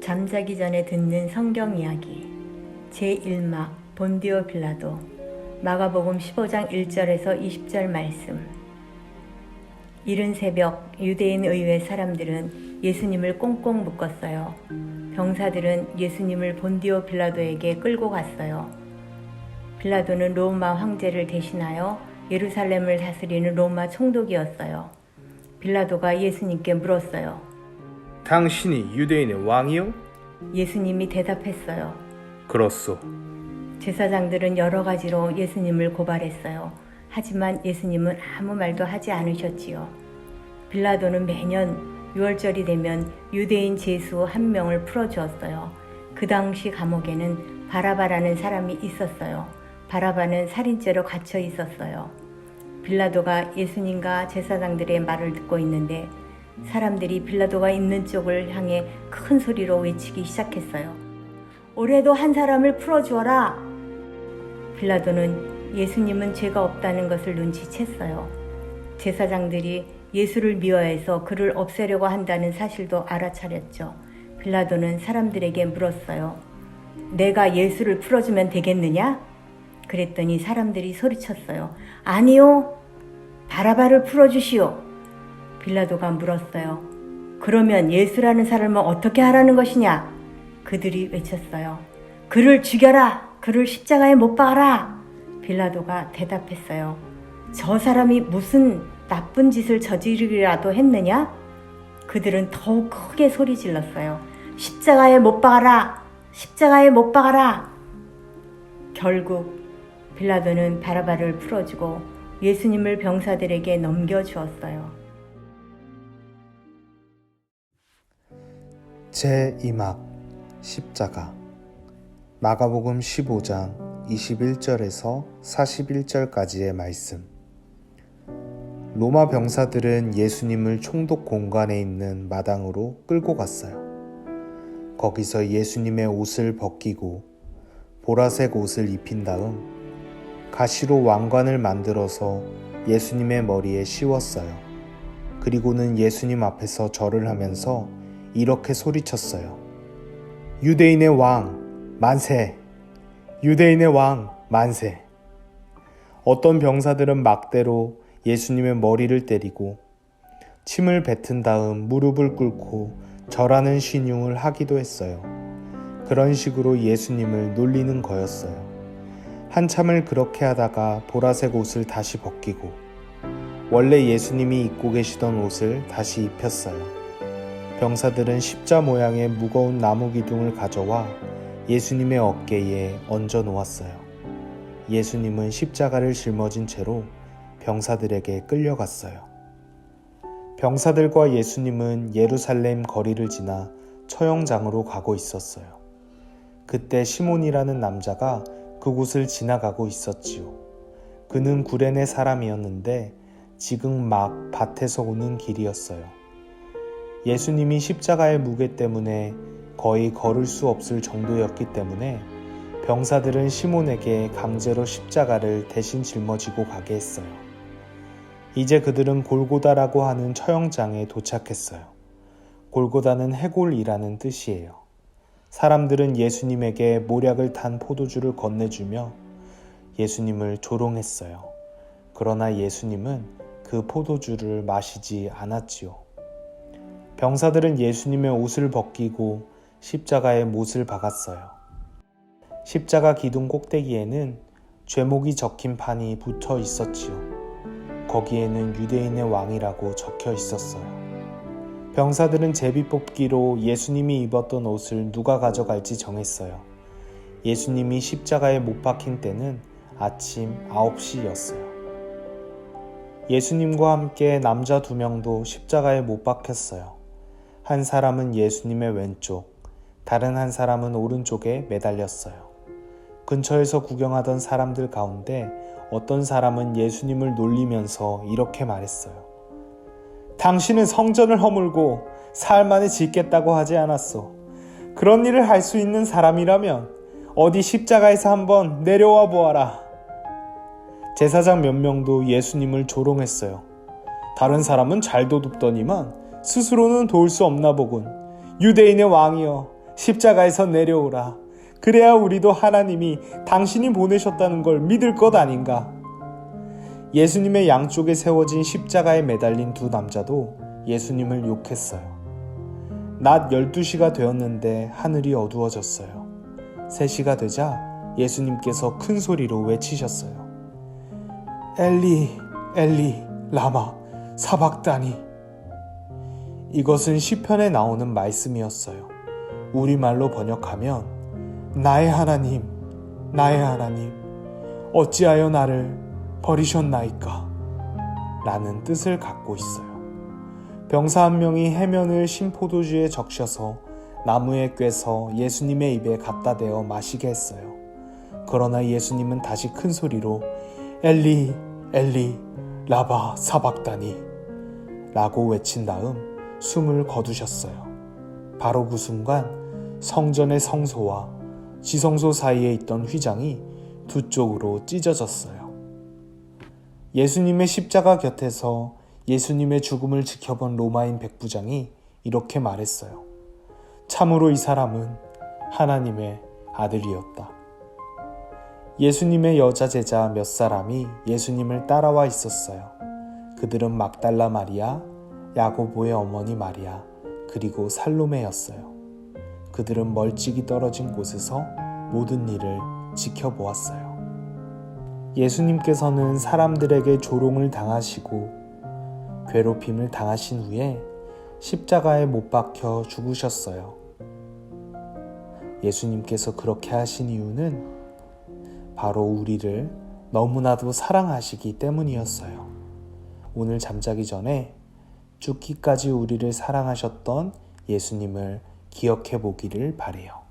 잠자기 전에 듣는 성경 이야기 제1막 본디오 빌라도 마가복음 15장 1절에서 20절 말씀. 이른 새벽 유대인 의회 사람들은 예수님을 꽁꽁 묶었어요. 병사들은 예수님을 본디오 빌라도에게 끌고 갔어요. 빌라도는 로마 황제를 대신하여 예루살렘을 다스리는 로마 총독이었어요. 빌라도가 예수님께 물었어요. 당신이 유대인의 왕이요? 예수님이 대답했어요. 그렇소. 제사장들은 여러 가지로 예수님을 고발했어요. 하지만 예수님은 아무 말도 하지 않으셨지요. 빌라도는 매년 6월절이 되면 유대인 죄수 한 명을 풀어주었어요. 그 당시 감옥에는 바라바라는 사람이 있었어요. 바라바는 살인죄로 갇혀 있었어요. 빌라도가 예수님과 제사장들의 말을 듣고 있는데 사람들이 빌라도가 있는 쪽을 향해 큰 소리로 외치기 시작했어요. 올해도 한 사람을 풀어주어라. 빌라도는 예수님은 죄가 없다는 것을 눈치챘어요. 제사장들이 예수를 미워해서 그를 없애려고 한다는 사실도 알아차렸죠. 빌라도는 사람들에게 물었어요. 내가 예수를 풀어주면 되겠느냐? 그랬더니 사람들이 소리쳤어요. 아니요, 바라바를 풀어주시오. 빌라도가 물었어요. 그러면 예수라는 사람은 어떻게 하라는 것이냐? 그들이 외쳤어요. 그를 죽여라! 그를 십자가에 못 박아라! 빌라도가 대답했어요. 저 사람이 무슨 나쁜 짓을 저지르기라도 했느냐? 그들은 더욱 크게 소리 질렀어요. 십자가에 못 박아라! 십자가에 못 박아라! 결국 빌라도는 바라바를 풀어주고 예수님을 병사들에게 넘겨주었어요. 제2막 십자가 마가복음 15장 21절에서 41절까지의 말씀. 로마 병사들은 예수님을 총독 공간에 있는 마당으로 끌고 갔어요. 거기서 예수님의 옷을 벗기고 보라색 옷을 입힌 다음 가시로 왕관을 만들어서 예수님의 머리에 씌웠어요. 그리고는 예수님 앞에서 절을 하면서 이렇게 소리쳤어요. 유대인의 왕 만세! 유대인의 왕 만세! 어떤 병사들은 막대로 예수님의 머리를 때리고 침을 뱉은 다음 무릎을 꿇고 절하는 신용을 하기도 했어요. 그런 식으로 예수님을 놀리는 거였어요. 한참을 그렇게 하다가 보라색 옷을 다시 벗기고 원래 예수님이 입고 계시던 옷을 다시 입혔어요. 병사들은 십자 모양의 무거운 나무 기둥을 가져와 예수님의 어깨에 얹어 놓았어요. 예수님은 십자가를 짊어진 채로 병사들에게 끌려갔어요. 병사들과 예수님은 예루살렘 거리를 지나 처형장으로 가고 있었어요. 그때 시몬이라는 남자가 그곳을 지나가고 있었지요. 그는 구레네 사람이었는데 지금 막 밭에서 오는 길이었어요. 예수님이 십자가의 무게 때문에 거의 걸을 수 없을 정도였기 때문에 병사들은 시몬에게 강제로 십자가를 대신 짊어지고 가게 했어요. 이제 그들은 골고다라고 하는 처형장에 도착했어요. 골고다는 해골이라는 뜻이에요. 사람들은 예수님에게 모략을 탄 포도주를 건네주며 예수님을 조롱했어요. 그러나 예수님은 그 포도주를 마시지 않았지요. 병사들은 예수님의 옷을 벗기고 십자가에 못을 박았어요. 십자가 기둥 꼭대기에는 죄목이 적힌 판이 붙어 있었지요. 거기에는 유대인의 왕이라고 적혀 있었어요. 병사들은 제비뽑기로 예수님이 입었던 옷을 누가 가져갈지 정했어요. 예수님이 십자가에 못 박힌 때는 아침 9시였어요. 예수님과 함께 남자 2명도 십자가에 못 박혔어요. 한 사람은 예수님의 왼쪽, 다른 한 사람은 오른쪽에 매달렸어요. 근처에서 구경하던 사람들 가운데 어떤 사람은 예수님을 놀리면서 이렇게 말했어요. 당신은 성전을 허물고 사흘 만에 짓겠다고 하지 않았소. 그런 일을 할 수 있는 사람이라면 어디 십자가에서 한번 내려와 보아라. 제사장 몇 명도 예수님을 조롱했어요. 다른 사람은 잘 도둑더니만 스스로는 도울 수 없나 보군. 유대인의 왕이여, 십자가에서 내려오라. 그래야 우리도 하나님이 당신이 보내셨다는 걸 믿을 것 아닌가. 예수님의 양쪽에 세워진 십자가에 매달린 두 남자도 예수님을 욕했어요. 낮 12시가 되었는데 하늘이 어두워졌어요. 3시가 되자 예수님께서 큰 소리로 외치셨어요. 엘리, 엘리, 라마, 사박다니. 이것은 시편에 나오는 말씀이었어요. 우리말로 번역하면 나의 하나님, 나의 하나님, 어찌하여 나를 버리셨나이까? 라는 뜻을 갖고 있어요. 병사 한 명이 해면을 신포도주에 적셔서 나무에 꿰서 예수님의 입에 갖다 대어 마시게 했어요. 그러나 예수님은 다시 큰 소리로 엘리, 엘리, 라바 사박다니 라고 외친 다음 숨을 거두셨어요. 바로 그 순간 성전의 성소와 지성소 사이에 있던 휘장이 두 쪽으로 찢어졌어요. 예수님의 십자가 곁에서 예수님의 죽음을 지켜본 로마인 백부장이 이렇게 말했어요. 참으로 이 사람은 하나님의 아들이었다. 예수님의 여자 제자 몇 사람이 예수님을 따라와 있었어요. 그들은 막달라 마리아, 야고보의 어머니 마리아, 그리고 살로메였어요. 그들은 멀찍이 떨어진 곳에서 모든 일을 지켜보았어요. 예수님께서는 사람들에게 조롱을 당하시고 괴롭힘을 당하신 후에 십자가에 못 박혀 죽으셨어요. 예수님께서 그렇게 하신 이유는 바로 우리를 너무나도 사랑하시기 때문이었어요. 오늘 잠자기 전에 죽기까지 우리를 사랑하셨던 예수님을 기억해 보기를 바래요.